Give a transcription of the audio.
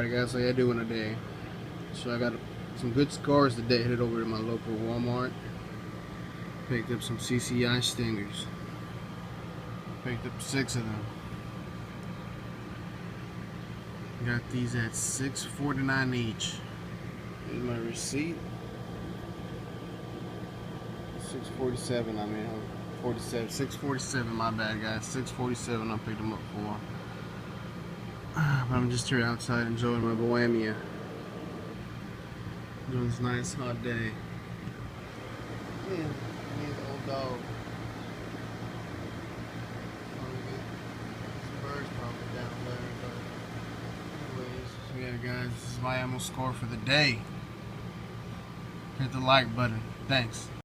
Alright guys, so I doing today. So I got some good scores today. Headed over to my local Walmart. Picked up some CCI stingers. Picked up 6 of them. Got these at $6.49 each. Here's my receipt. $6.47. I mean, 47. $6.47. My bad, guys. $6.47. I picked them up for. But I'm just here outside enjoying my Bohemia. Doing this nice hot day. Yeah, me and the old dog. Birds probably down there, but anyways, so yeah guys, this is my ammo score for the day. Hit the like button. Thanks.